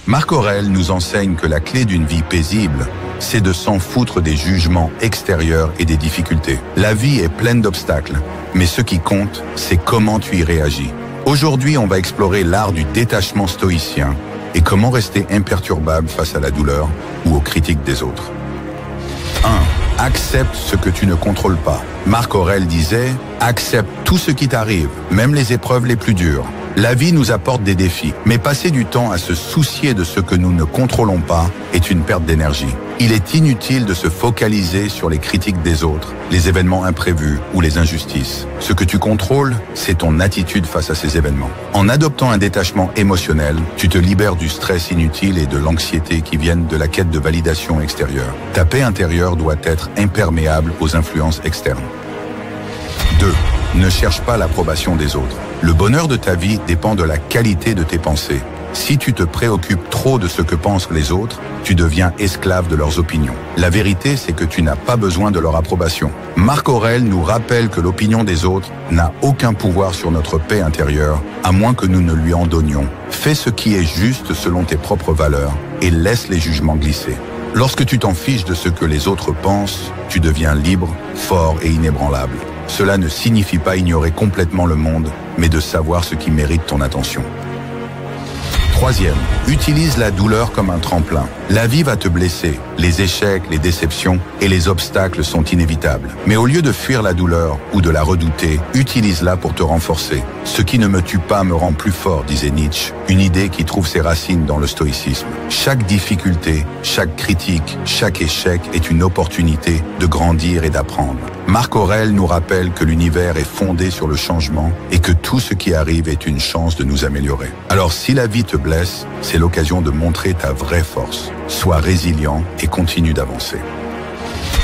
Marc Aurèle nous enseigne que la clé d'une vie paisible, c'est de s'en foutre des jugements extérieurs et des difficultés. La vie est pleine d'obstacles, mais ce qui compte, c'est comment tu y réagis. Aujourd'hui, on va explorer l'art du détachement stoïcien et comment rester imperturbable face à la douleur ou aux critiques des autres. 1. Accepte ce que tu ne contrôles pas. Marc Aurèle disait « Accepte tout ce qui t'arrive, même les épreuves les plus dures. » La vie nous apporte des défis, mais passer du temps à se soucier de ce que nous ne contrôlons pas est une perte d'énergie. Il est inutile de se focaliser sur les critiques des autres, les événements imprévus ou les injustices. Ce que tu contrôles, c'est ton attitude face à ces événements. En adoptant un détachement émotionnel, tu te libères du stress inutile et de l'anxiété qui viennent de la quête de validation extérieure. Ta paix intérieure doit être imperméable aux influences externes. 2. Ne cherche pas l'approbation des autres. Le bonheur de ta vie dépend de la qualité de tes pensées. Si tu te préoccupes trop de ce que pensent les autres, tu deviens esclave de leurs opinions. La vérité, c'est que tu n'as pas besoin de leur approbation. Marc Aurèle nous rappelle que l'opinion des autres n'a aucun pouvoir sur notre paix intérieure, à moins que nous ne lui en donnions. Fais ce qui est juste selon tes propres valeurs et laisse les jugements glisser. Lorsque tu t'en fiches de ce que les autres pensent, tu deviens libre, fort et inébranlable. Cela ne signifie pas ignorer complètement le monde, mais de savoir ce qui mérite ton attention. 3e, utilise la douleur comme un tremplin. La vie va te blesser. Les échecs, les déceptions et les obstacles sont inévitables. Mais au lieu de fuir la douleur ou de la redouter, utilise-la pour te renforcer. Ce qui ne me tue pas me rend plus fort, disait Nietzsche, une idée qui trouve ses racines dans le stoïcisme. Chaque difficulté, chaque critique, chaque échec est une opportunité de grandir et d'apprendre. Marc Aurèle nous rappelle que l'univers est fondé sur le changement et que tout ce qui arrive est une chance de nous améliorer. Alors si la vie te blesse, c'est l'occasion de montrer ta vraie force. Sois résilient et continue d'avancer.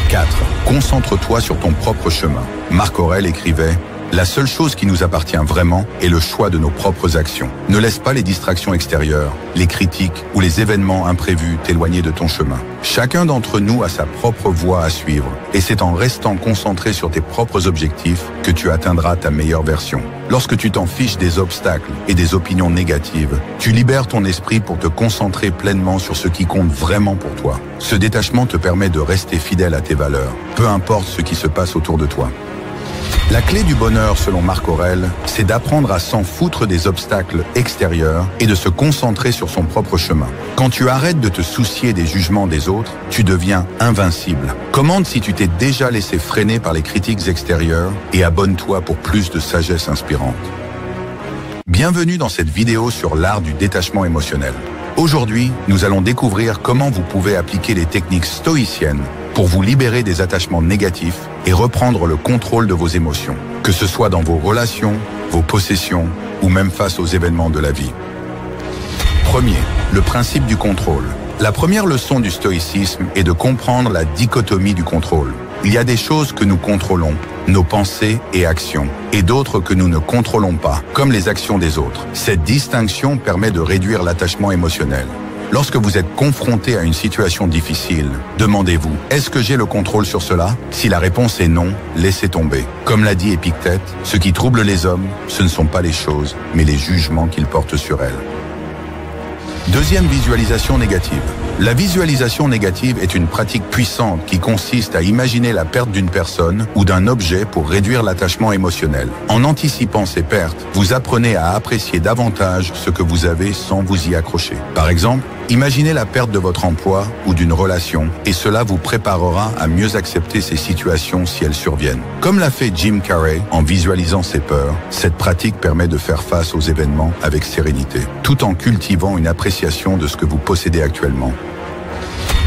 4. Concentre-toi sur ton propre chemin. Marc Aurèle écrivait « La seule chose qui nous appartient vraiment est le choix de nos propres actions. Ne laisse pas les distractions extérieures, les critiques ou les événements imprévus t'éloigner de ton chemin. Chacun d'entre nous a sa propre voie à suivre et c'est en restant concentré sur tes propres objectifs que tu atteindras ta meilleure version. Lorsque tu t'en fiches des obstacles et des opinions négatives, tu libères ton esprit pour te concentrer pleinement sur ce qui compte vraiment pour toi. Ce détachement te permet de rester fidèle à tes valeurs, peu importe ce qui se passe autour de toi. La clé du bonheur, selon Marc Aurèle, c'est d'apprendre à s'en foutre des obstacles extérieurs et de se concentrer sur son propre chemin. Quand tu arrêtes de te soucier des jugements des autres, tu deviens invincible. Commande si tu t'es déjà laissé freiner par les critiques extérieures et abonne-toi pour plus de sagesse inspirante. Bienvenue dans cette vidéo sur l'art du détachement émotionnel. Aujourd'hui, nous allons découvrir comment vous pouvez appliquer les techniques stoïciennes pour vous libérer des attachements négatifs et reprendre le contrôle de vos émotions, que ce soit dans vos relations, vos possessions ou même face aux événements de la vie. Premier, le principe du contrôle. La première leçon du stoïcisme est de comprendre la dichotomie du contrôle. Il y a des choses que nous contrôlons, nos pensées et actions, et d'autres que nous ne contrôlons pas, comme les actions des autres. Cette distinction permet de réduire l'attachement émotionnel. Lorsque vous êtes confronté à une situation difficile, demandez-vous, est-ce que j'ai le contrôle sur cela? Si la réponse est non, laissez tomber. Comme l'a dit Épictète, ce qui trouble les hommes, ce ne sont pas les choses, mais les jugements qu'ils portent sur elles. Deuxième visualisation négative. La visualisation négative est une pratique puissante qui consiste à imaginer la perte d'une personne ou d'un objet pour réduire l'attachement émotionnel. En anticipant ces pertes, vous apprenez à apprécier davantage ce que vous avez sans vous y accrocher. Par exemple, imaginez la perte de votre emploi ou d'une relation et cela vous préparera à mieux accepter ces situations si elles surviennent. Comme l'a fait Jim Carrey en visualisant ses peurs, cette pratique permet de faire face aux événements avec sérénité, tout en cultivant une appréciation de ce que vous possédez actuellement.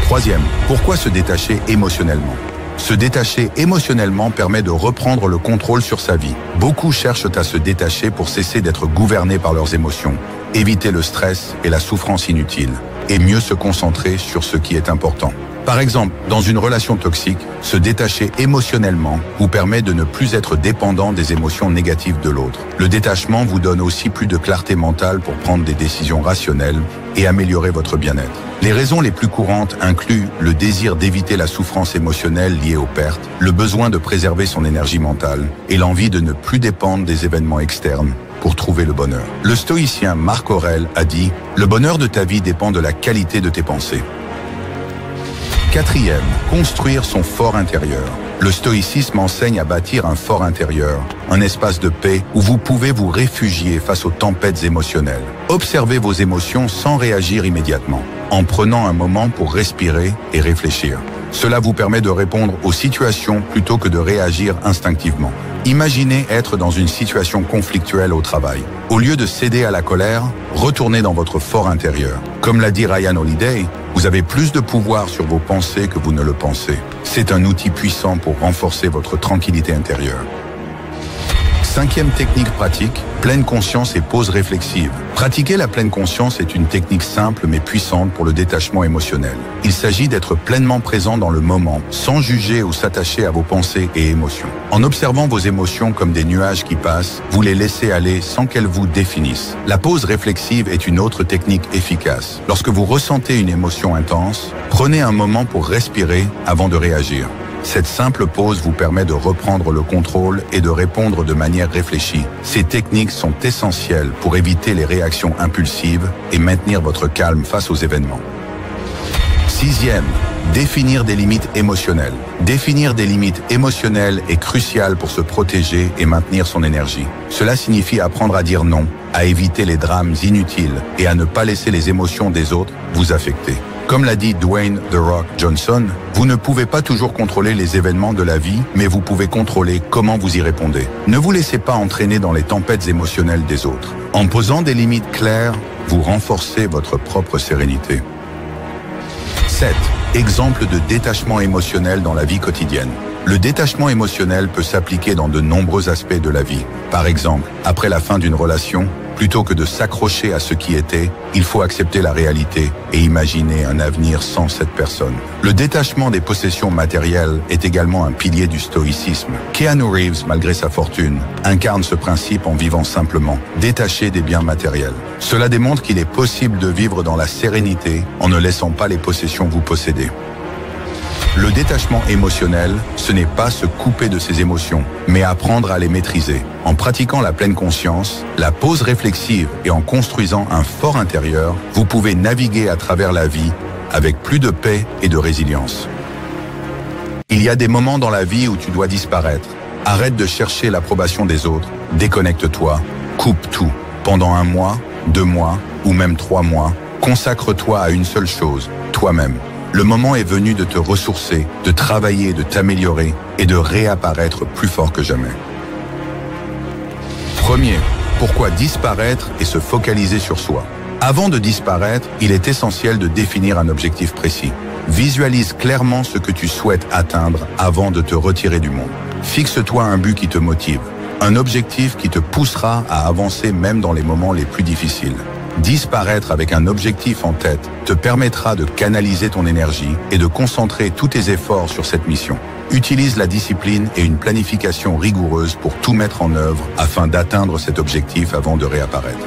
Troisième, pourquoi se détacher émotionnellement? Se détacher émotionnellement permet de reprendre le contrôle sur sa vie. Beaucoup cherchent à se détacher pour cesser d'être gouvernés par leurs émotions, éviter le stress et la souffrance inutile, et mieux se concentrer sur ce qui est important. Par exemple, dans une relation toxique, se détacher émotionnellement vous permet de ne plus être dépendant des émotions négatives de l'autre. Le détachement vous donne aussi plus de clarté mentale pour prendre des décisions rationnelles et améliorer votre bien-être. Les raisons les plus courantes incluent le désir d'éviter la souffrance émotionnelle liée aux pertes, le besoin de préserver son énergie mentale et l'envie de ne plus dépendre des événements externes pour trouver le bonheur. Le stoïcien Marc Aurèle a dit « Le bonheur de ta vie dépend de la qualité de tes pensées ». Quatrième, construire son fort intérieur. Le stoïcisme enseigne à bâtir un fort intérieur, un espace de paix où vous pouvez vous réfugier face aux tempêtes émotionnelles. Observez vos émotions sans réagir immédiatement, en prenant un moment pour respirer et réfléchir. Cela vous permet de répondre aux situations plutôt que de réagir instinctivement. Imaginez être dans une situation conflictuelle au travail. Au lieu de céder à la colère, retournez dans votre fort intérieur. Comme l'a dit Ryan Holiday, vous avez plus de pouvoir sur vos pensées que vous ne le pensez. C'est un outil puissant pour renforcer votre tranquillité intérieure. Cinquième technique pratique, pleine conscience et pause réflexive. Pratiquer la pleine conscience est une technique simple mais puissante pour le détachement émotionnel. Il s'agit d'être pleinement présent dans le moment, sans juger ou s'attacher à vos pensées et émotions. En observant vos émotions comme des nuages qui passent, vous les laissez aller sans qu'elles vous définissent. La pause réflexive est une autre technique efficace. Lorsque vous ressentez une émotion intense, prenez un moment pour respirer avant de réagir. Cette simple pause vous permet de reprendre le contrôle et de répondre de manière réfléchie. Ces techniques sont essentielles pour éviter les réactions impulsives et maintenir votre calme face aux événements. Sixième, définir des limites émotionnelles. Définir des limites émotionnelles est crucial pour se protéger et maintenir son énergie. Cela signifie apprendre à dire non, à éviter les drames inutiles et à ne pas laisser les émotions des autres vous affecter. Comme l'a dit Dwayne The Rock Johnson, vous ne pouvez pas toujours contrôler les événements de la vie, mais vous pouvez contrôler comment vous y répondez. Ne vous laissez pas entraîner dans les tempêtes émotionnelles des autres. En posant des limites claires, vous renforcez votre propre sérénité. 7. Exemple de détachement émotionnel dans la vie quotidienne. Le détachement émotionnel peut s'appliquer dans de nombreux aspects de la vie. Par exemple, après la fin d'une relation, plutôt que de s'accrocher à ce qui était, il faut accepter la réalité et imaginer un avenir sans cette personne. Le détachement des possessions matérielles est également un pilier du stoïcisme. Keanu Reeves, malgré sa fortune, incarne ce principe en vivant simplement, détaché des biens matériels. Cela démontre qu'il est possible de vivre dans la sérénité en ne laissant pas les possessions vous posséder. Le détachement émotionnel, ce n'est pas se couper de ses émotions, mais apprendre à les maîtriser. En pratiquant la pleine conscience, la pause réflexive et en construisant un fort intérieur, vous pouvez naviguer à travers la vie avec plus de paix et de résilience. Il y a des moments dans la vie où tu dois disparaître. Arrête de chercher l'approbation des autres, déconnecte-toi, coupe tout. Pendant 1 mois, 2 mois ou même 3 mois, consacre-toi à une seule chose, toi-même. Le moment est venu de te ressourcer, de travailler, de t'améliorer et de réapparaître plus fort que jamais. Premier, pourquoi disparaître et se focaliser sur soi? Avant de disparaître, il est essentiel de définir un objectif précis. Visualise clairement ce que tu souhaites atteindre avant de te retirer du monde. Fixe-toi un but qui te motive, un objectif qui te poussera à avancer même dans les moments les plus difficiles. Disparaître avec un objectif en tête te permettra de canaliser ton énergie et de concentrer tous tes efforts sur cette mission. Utilise la discipline et une planification rigoureuse pour tout mettre en œuvre afin d'atteindre cet objectif avant de réapparaître.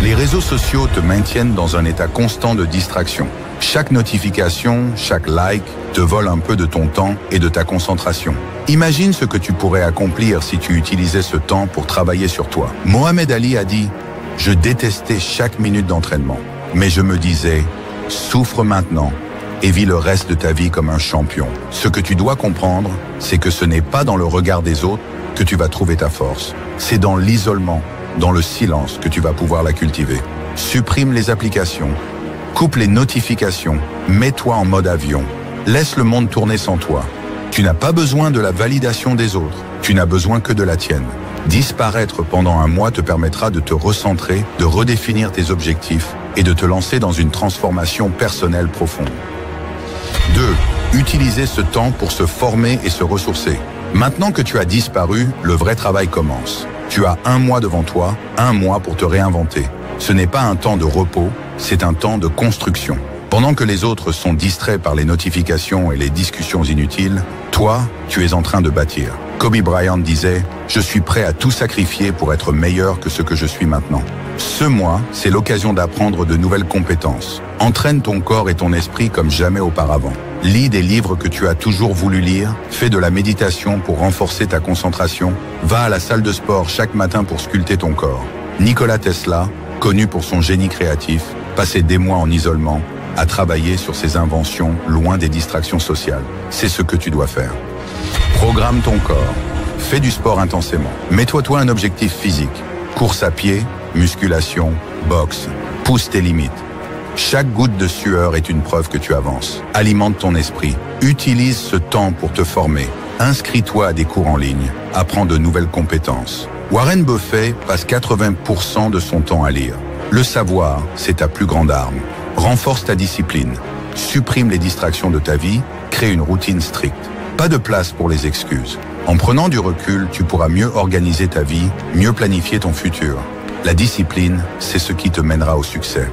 Les réseaux sociaux te maintiennent dans un état constant de distraction. Chaque notification, chaque like te vole un peu de ton temps et de ta concentration. Imagine ce que tu pourrais accomplir si tu utilisais ce temps pour travailler sur toi. Mohamed Ali a dit « Je détestais chaque minute d'entraînement, mais je me disais « Souffre maintenant et vis le reste de ta vie comme un champion. » Ce que tu dois comprendre, c'est que ce n'est pas dans le regard des autres que tu vas trouver ta force. C'est dans l'isolement, dans le silence que tu vas pouvoir la cultiver. Supprime les applications, coupe les notifications, mets-toi en mode avion. Laisse le monde tourner sans toi. Tu n'as pas besoin de la validation des autres, tu n'as besoin que de la tienne. Disparaître pendant 1 mois te permettra de te recentrer, de redéfinir tes objectifs et de te lancer dans une transformation personnelle profonde. 2. Utiliser ce temps pour se former et se ressourcer. Maintenant que tu as disparu, le vrai travail commence. Tu as 1 mois devant toi, 1 mois pour te réinventer. Ce n'est pas un temps de repos, c'est un temps de construction. Pendant que les autres sont distraits par les notifications et les discussions inutiles, toi, tu es en train de bâtir. Kobe Bryant disait « Je suis prêt à tout sacrifier pour être meilleur que ce que je suis maintenant ». Ce mois, c'est l'occasion d'apprendre de nouvelles compétences. Entraîne ton corps et ton esprit comme jamais auparavant. Lis des livres que tu as toujours voulu lire, fais de la méditation pour renforcer ta concentration, va à la salle de sport chaque matin pour sculpter ton corps. Nikola Tesla, connu pour son génie créatif, passait des mois en isolement, à travailler sur ses inventions loin des distractions sociales. C'est ce que tu dois faire. Programme ton corps. Fais du sport intensément. Mets-toi un objectif physique. Course à pied, musculation, boxe. Pousse tes limites. Chaque goutte de sueur est une preuve que tu avances. Alimente ton esprit. Utilise ce temps pour te former. Inscris-toi à des cours en ligne. Apprends de nouvelles compétences. Warren Buffett passe 80% de son temps à lire. Le savoir, c'est ta plus grande arme. Renforce ta discipline. Supprime les distractions de ta vie. Crée une routine stricte. Pas de place pour les excuses. En prenant du recul, tu pourras mieux organiser ta vie, mieux planifier ton futur. La discipline, c'est ce qui te mènera au succès.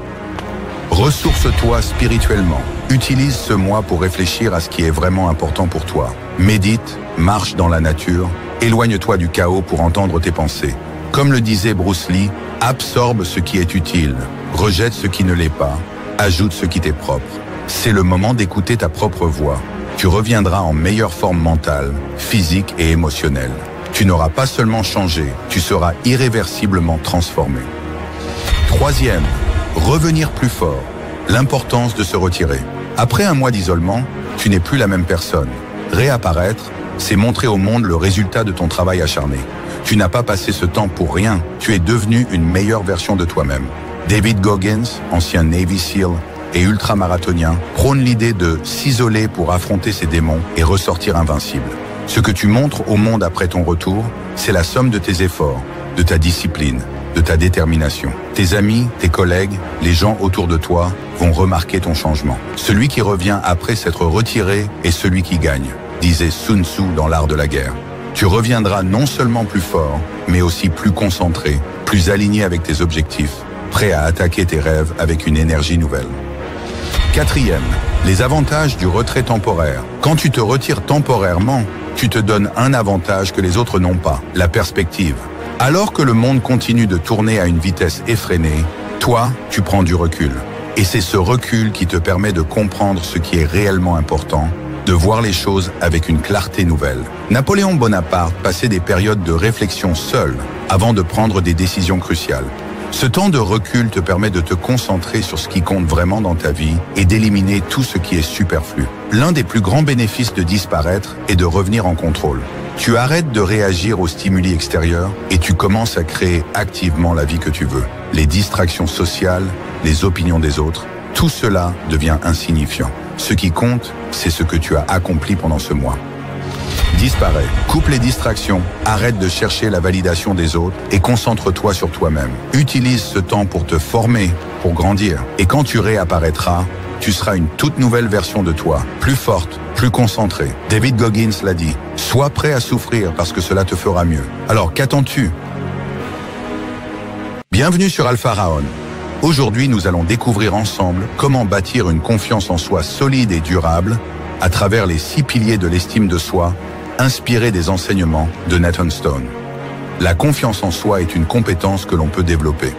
Ressource-toi spirituellement. Utilise ce mois pour réfléchir à ce qui est vraiment important pour toi. Médite, marche dans la nature, éloigne-toi du chaos pour entendre tes pensées. Comme le disait Bruce Lee, absorbe ce qui est utile, rejette ce qui ne l'est pas, ajoute ce qui t'est propre. C'est le moment d'écouter ta propre voix. Tu reviendras en meilleure forme mentale, physique et émotionnelle. Tu n'auras pas seulement changé, tu seras irréversiblement transformé. Troisième, revenir plus fort. L'importance de se retirer. Après un mois d'isolement, tu n'es plus la même personne. Réapparaître, c'est montrer au monde le résultat de ton travail acharné. Tu n'as pas passé ce temps pour rien, tu es devenu une meilleure version de toi-même. David Goggins, ancien Navy SEAL et ultramarathonien, prône l'idée de s'isoler pour affronter ses démons et ressortir invincible. Ce que tu montres au monde après ton retour, c'est la somme de tes efforts, de ta discipline, de ta détermination. Tes amis, tes collègues, les gens autour de toi vont remarquer ton changement. Celui qui revient après s'être retiré est celui qui gagne, disait Sun Tzu dans l'art de la guerre. Tu reviendras non seulement plus fort, mais aussi plus concentré, plus aligné avec tes objectifs, prêt à attaquer tes rêves avec une énergie nouvelle. Quatrième, les avantages du retrait temporaire. Quand tu te retires temporairement, tu te donnes un avantage que les autres n'ont pas, la perspective. Alors que le monde continue de tourner à une vitesse effrénée, toi, tu prends du recul. Et c'est ce recul qui te permet de comprendre ce qui est réellement important, de voir les choses avec une clarté nouvelle. Napoléon Bonaparte passait des périodes de réflexion seul avant de prendre des décisions cruciales. Ce temps de recul te permet de te concentrer sur ce qui compte vraiment dans ta vie et d'éliminer tout ce qui est superflu. L'un des plus grands bénéfices de disparaître est de revenir en contrôle. Tu arrêtes de réagir aux stimuli extérieurs et tu commences à créer activement la vie que tu veux. Les distractions sociales, les opinions des autres, tout cela devient insignifiant. Ce qui compte, c'est ce que tu as accompli pendant ce mois. Disparais, coupe les distractions, arrête de chercher la validation des autres et concentre-toi sur toi-même. Utilise ce temps pour te former, pour grandir. Et quand tu réapparaîtras, tu seras une toute nouvelle version de toi, plus forte, plus concentrée. David Goggins l'a dit, sois prêt à souffrir parce que cela te fera mieux. Alors qu'attends-tu? Bienvenue sur Alpha Raon. Aujourd'hui, nous allons découvrir ensemble comment bâtir une confiance en soi solide et durable à travers les 6 piliers de l'estime de soi, inspirés des enseignements de Nathan Stone. La confiance en soi est une compétence que l'on peut développer.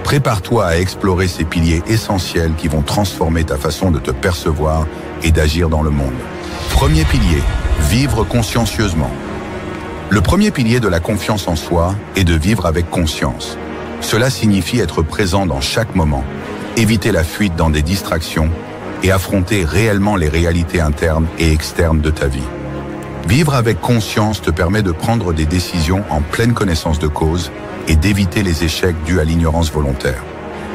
Prépare-toi à explorer ces piliers essentiels qui vont transformer ta façon de te percevoir et d'agir dans le monde. Premier pilier, vivre consciencieusement. Le premier pilier de la confiance en soi est de vivre avec conscience. Cela signifie être présent dans chaque moment, éviter la fuite dans des distractions et affronter réellement les réalités internes et externes de ta vie. Vivre avec conscience te permet de prendre des décisions en pleine connaissance de cause et d'éviter les échecs dus à l'ignorance volontaire.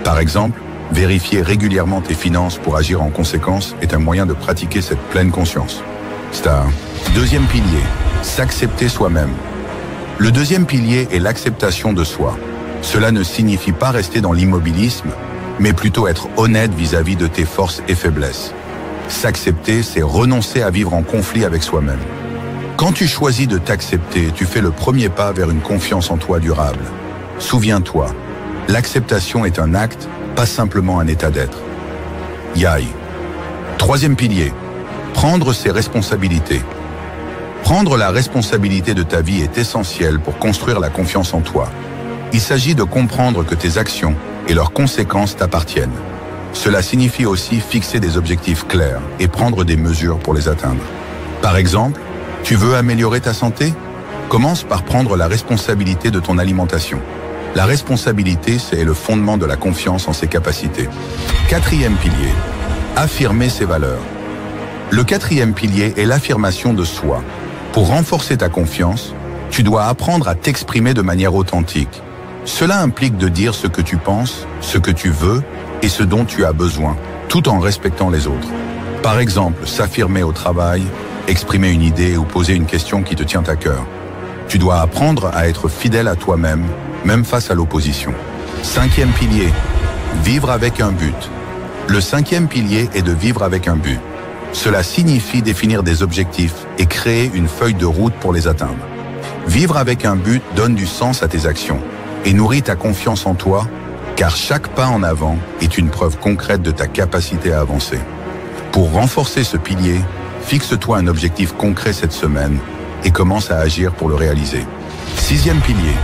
Par exemple, vérifier régulièrement tes finances pour agir en conséquence est un moyen de pratiquer cette pleine conscience. Deuxième pilier, s'accepter soi-même. Le deuxième pilier est l'acceptation de soi. Cela ne signifie pas rester dans l'immobilisme, mais plutôt être honnête vis-à-vis de tes forces et faiblesses. S'accepter, c'est renoncer à vivre en conflit avec soi-même. Quand tu choisis de t'accepter, tu fais le premier pas vers une confiance en toi durable. Souviens-toi, l'acceptation est un acte, pas simplement un état d'être. Yai, Troisième pilier, prendre ses responsabilités. Prendre la responsabilité de ta vie est essentiel pour construire la confiance en toi. Il s'agit de comprendre que tes actions et leurs conséquences t'appartiennent. Cela signifie aussi fixer des objectifs clairs et prendre des mesures pour les atteindre. Par exemple, tu veux améliorer ta santé? Commence par prendre la responsabilité de ton alimentation. La responsabilité, c'est le fondement de la confiance en ses capacités. Quatrième pilier, affirmer ses valeurs. Le quatrième pilier est l'affirmation de soi. Pour renforcer ta confiance, tu dois apprendre à t'exprimer de manière authentique. Cela implique de dire ce que tu penses, ce que tu veux et ce dont tu as besoin, tout en respectant les autres. Par exemple, s'affirmer au travail, exprimer une idée ou poser une question qui te tient à cœur. Tu dois apprendre à être fidèle à toi-même, même face à l'opposition. Cinquième pilier, vivre avec un but. Le cinquième pilier est de vivre avec un but. Cela signifie définir des objectifs et créer une feuille de route pour les atteindre. Vivre avec un but donne du sens à tes actions et nourrit ta confiance en toi, car chaque pas en avant est une preuve concrète de ta capacité à avancer. Pour renforcer ce pilier, fixe-toi un objectif concret cette semaine et commence à agir pour le réaliser. Sixième pilier,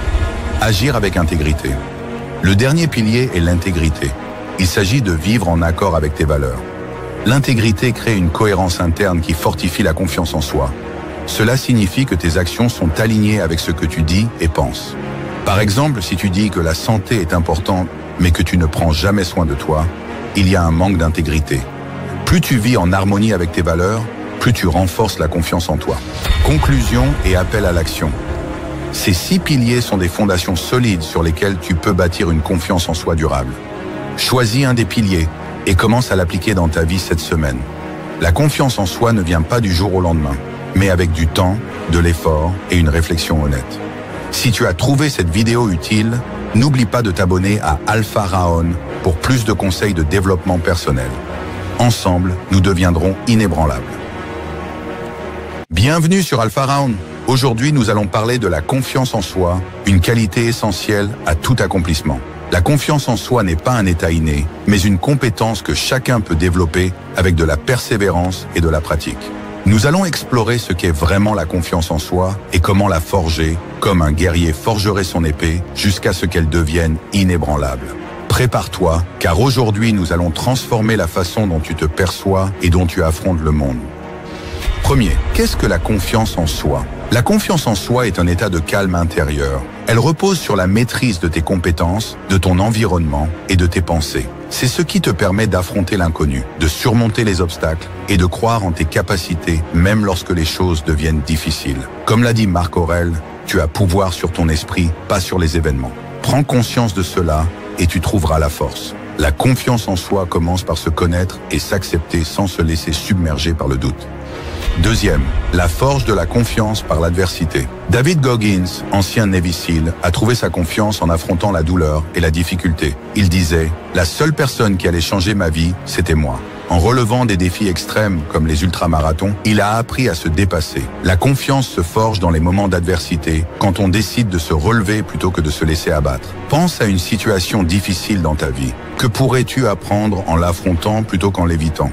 agir avec intégrité. Le dernier pilier est l'intégrité. Il s'agit de vivre en accord avec tes valeurs. L'intégrité crée une cohérence interne qui fortifie la confiance en soi. Cela signifie que tes actions sont alignées avec ce que tu dis et penses. Par exemple, si tu dis que la santé est importante, mais que tu ne prends jamais soin de toi, il y a un manque d'intégrité. Plus tu vis en harmonie avec tes valeurs, plus tu renforces la confiance en toi. Conclusion et appel à l'action. Ces 6 piliers sont des fondations solides sur lesquelles tu peux bâtir une confiance en soi durable. Choisis un des piliers et commence à l'appliquer dans ta vie cette semaine. La confiance en soi ne vient pas du jour au lendemain, mais avec du temps, de l'effort et une réflexion honnête. Si tu as trouvé cette vidéo utile, n'oublie pas de t'abonner à Alpha Raon pour plus de conseils de développement personnel. Ensemble, nous deviendrons inébranlables. Bienvenue sur Alpha Raon. Aujourd'hui, nous allons parler de la confiance en soi, une qualité essentielle à tout accomplissement. La confiance en soi n'est pas un état inné, mais une compétence que chacun peut développer avec de la persévérance et de la pratique. Nous allons explorer ce qu'est vraiment la confiance en soi et comment la forger, comme un guerrier forgerait son épée, jusqu'à ce qu'elle devienne inébranlable. Prépare-toi, car aujourd'hui nous allons transformer la façon dont tu te perçois et dont tu affrontes le monde. Premier, qu'est-ce que la confiance en soi? La confiance en soi est un état de calme intérieur. Elle repose sur la maîtrise de tes compétences, de ton environnement et de tes pensées. C'est ce qui te permet d'affronter l'inconnu, de surmonter les obstacles et de croire en tes capacités, même lorsque les choses deviennent difficiles. Comme l'a dit Marc Aurèle, tu as pouvoir sur ton esprit, pas sur les événements. Prends conscience de cela et tu trouveras la force. La confiance en soi commence par se connaître et s'accepter sans se laisser submerger par le doute. Deuxième, la forge de la confiance par l'adversité. David Goggins, ancien Navy SEAL, a trouvé sa confiance en affrontant la douleur et la difficulté. Il disait « La seule personne qui allait changer ma vie, c'était moi ». En relevant des défis extrêmes comme les ultramarathons, il a appris à se dépasser. La confiance se forge dans les moments d'adversité, quand on décide de se relever plutôt que de se laisser abattre. Pense à une situation difficile dans ta vie. Que pourrais-tu apprendre en l'affrontant plutôt qu'en l'évitant?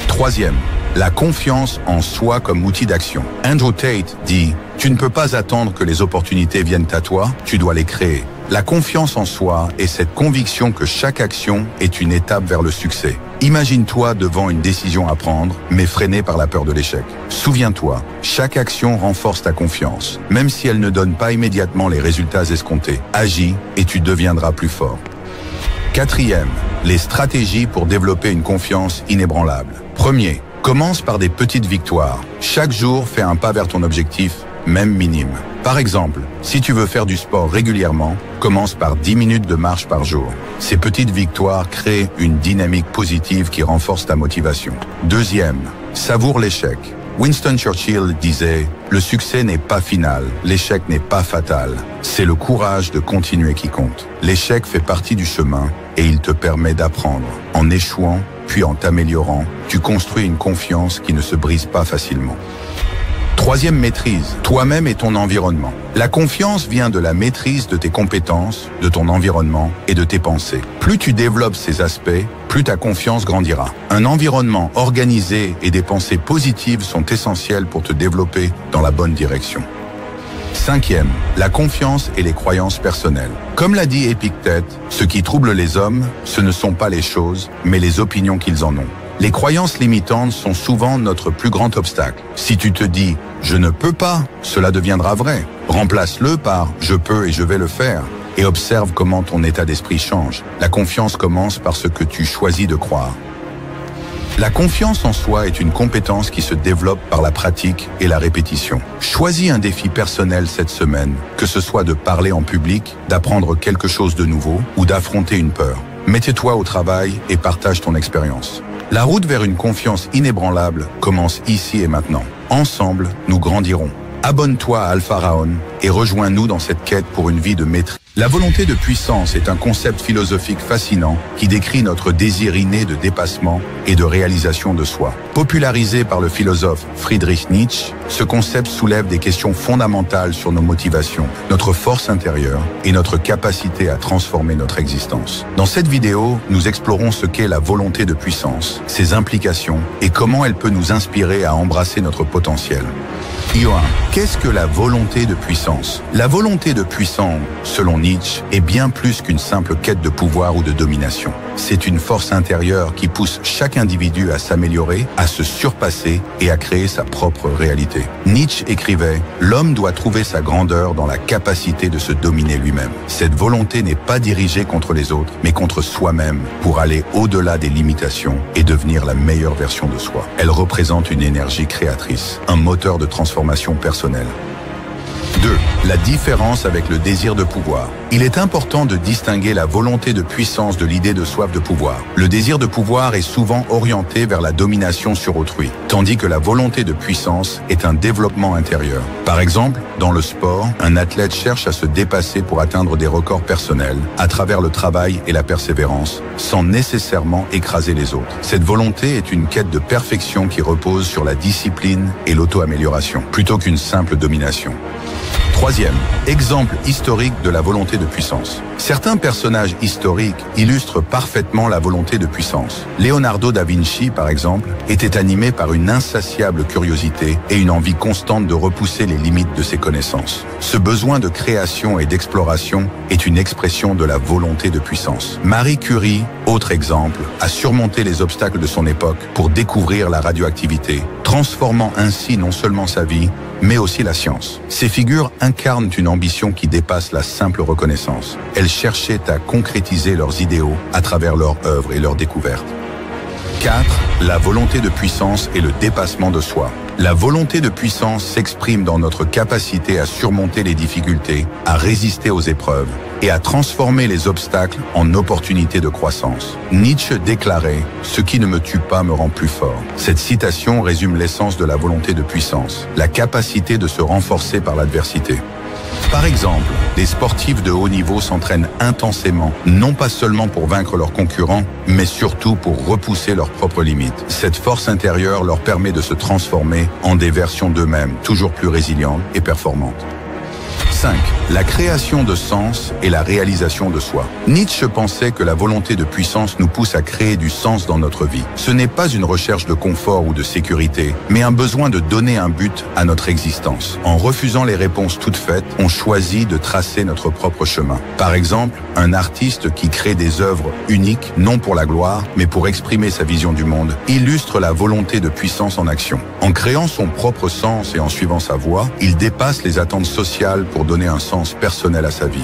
Troisième, la confiance en soi comme outil d'action. Andrew Tate dit « Tu ne peux pas attendre que les opportunités viennent à toi, tu dois les créer ». La confiance en soi est cette conviction que chaque action est une étape vers le succès. Imagine-toi devant une décision à prendre, mais freiné par la peur de l'échec. Souviens-toi, chaque action renforce ta confiance, même si elle ne donne pas immédiatement les résultats escomptés. Agis et tu deviendras plus fort. Quatrième, les stratégies pour développer une confiance inébranlable. Premier, commence par des petites victoires. Chaque jour, fais un pas vers ton objectif, même minime. Par exemple, si tu veux faire du sport régulièrement, commence par 10 minutes de marche par jour. Ces petites victoires créent une dynamique positive qui renforce ta motivation. Deuxième, savoure l'échec. Winston Churchill disait « Le succès n'est pas final, l'échec n'est pas fatal. C'est le courage de continuer qui compte. L'échec fait partie du chemin et il te permet d'apprendre. En échouant, puis en t'améliorant, tu construis une confiance qui ne se brise pas facilement. » Troisième maîtrise, toi-même et ton environnement. La confiance vient de la maîtrise de tes compétences, de ton environnement et de tes pensées. Plus tu développes ces aspects, plus ta confiance grandira. Un environnement organisé et des pensées positives sont essentiels pour te développer dans la bonne direction. Cinquième, la confiance et les croyances personnelles. Comme l'a dit Épictète, ce qui trouble les hommes, ce ne sont pas les choses, mais les opinions qu'ils en ont. Les croyances limitantes sont souvent notre plus grand obstacle. Si tu te dis « je ne peux pas », cela deviendra vrai. Remplace-le par « je peux et je vais le faire » et observe comment ton état d'esprit change. La confiance commence par ce que tu choisis de croire. La confiance en soi est une compétence qui se développe par la pratique et la répétition. Choisis un défi personnel cette semaine, que ce soit de parler en public, d'apprendre quelque chose de nouveau ou d'affronter une peur. Mets-toi au travail et partage ton expérience. La route vers une confiance inébranlable commence ici et maintenant. Ensemble, nous grandirons. Abonne-toi à Alpha Raon et rejoins-nous dans cette quête pour une vie de maîtrise. La volonté de puissance est un concept philosophique fascinant qui décrit notre désir inné de dépassement et de réalisation de soi. Popularisé par le philosophe Friedrich Nietzsche, ce concept soulève des questions fondamentales sur nos motivations, notre force intérieure et notre capacité à transformer notre existence. Dans cette vidéo, nous explorons ce qu'est la volonté de puissance, ses implications et comment elle peut nous inspirer à embrasser notre potentiel. Johan, qu'est-ce que la volonté de puissance? La volonté de puissance, selon Nietzsche, est bien plus qu'une simple quête de pouvoir ou de domination. C'est une force intérieure qui pousse chaque individu à s'améliorer, à se surpasser et à créer sa propre réalité. Nietzsche écrivait « L'homme doit trouver sa grandeur dans la capacité de se dominer lui-même. Cette volonté n'est pas dirigée contre les autres, mais contre soi-même pour aller au-delà des limitations et devenir la meilleure version de soi. Elle représente une énergie créatrice, un moteur de transformation personnelle. 2. La différence avec le désir de pouvoir. Il est important de distinguer la volonté de puissance de l'idée de soif de pouvoir. Le désir de pouvoir est souvent orienté vers la domination sur autrui, tandis que la volonté de puissance est un développement intérieur. Par exemple, dans le sport, un athlète cherche à se dépasser pour atteindre des records personnels à travers le travail et la persévérance, sans nécessairement écraser les autres. Cette volonté est une quête de perfection qui repose sur la discipline et l'auto-amélioration, plutôt qu'une simple domination. Troisième, exemple historique de la volonté de puissance. Certains personnages historiques illustrent parfaitement la volonté de puissance. Leonardo da Vinci, par exemple, était animé par une insatiable curiosité et une envie constante de repousser les limites de ses connaissances. Ce besoin de création et d'exploration est une expression de la volonté de puissance. Marie Curie, autre exemple, a surmonté les obstacles de son époque pour découvrir la radioactivité, transformant ainsi non seulement sa vie, mais aussi la science. Ces figures incarnent une ambition qui dépasse la simple reconnaissance. Elles cherchaient à concrétiser leurs idéaux à travers leurs œuvres et leurs découvertes. 4. La volonté de puissance et le dépassement de soi. La volonté de puissance s'exprime dans notre capacité à surmonter les difficultés, à résister aux épreuves et à transformer les obstacles en opportunités de croissance. Nietzsche déclarait « Ce qui ne me tue pas me rend plus fort ». Cette citation résume l'essence de la volonté de puissance, la capacité de se renforcer par l'adversité. Par exemple, des sportifs de haut niveau s'entraînent intensément, non pas seulement pour vaincre leurs concurrents, mais surtout pour repousser leurs propres limites. Cette force intérieure leur permet de se transformer en des versions d'eux-mêmes, toujours plus résilientes et performantes. 5. La création de sens et la réalisation de soi. Nietzsche pensait que la volonté de puissance nous pousse à créer du sens dans notre vie. Ce n'est pas une recherche de confort ou de sécurité, mais un besoin de donner un but à notre existence. En refusant les réponses toutes faites, on choisit de tracer notre propre chemin. Par exemple, un artiste qui crée des œuvres uniques, non pour la gloire, mais pour exprimer sa vision du monde, illustre la volonté de puissance en action. En créant son propre sens et en suivant sa voie, il dépasse les attentes sociales pour donner un sens personnel à sa vie.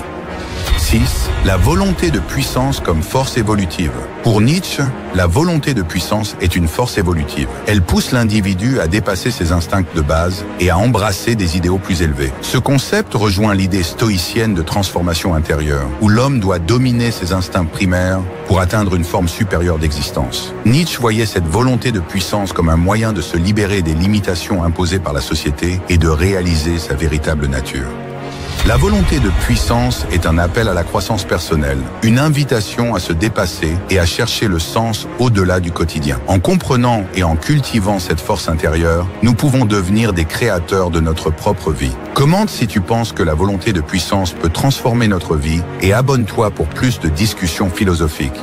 6. La volonté de puissance comme force évolutive. Pour Nietzsche, la volonté de puissance est une force évolutive. Elle pousse l'individu à dépasser ses instincts de base et à embrasser des idéaux plus élevés. Ce concept rejoint l'idée stoïcienne de transformation intérieure, où l'homme doit dominer ses instincts primaires pour atteindre une forme supérieure d'existence. Nietzsche voyait cette volonté de puissance comme un moyen de se libérer des limitations imposées par la société et de réaliser sa véritable nature. La volonté de puissance est un appel à la croissance personnelle, une invitation à se dépasser et à chercher le sens au-delà du quotidien. En comprenant et en cultivant cette force intérieure, nous pouvons devenir des créateurs de notre propre vie. Commente si tu penses que la volonté de puissance peut transformer notre vie et abonne-toi pour plus de discussions philosophiques.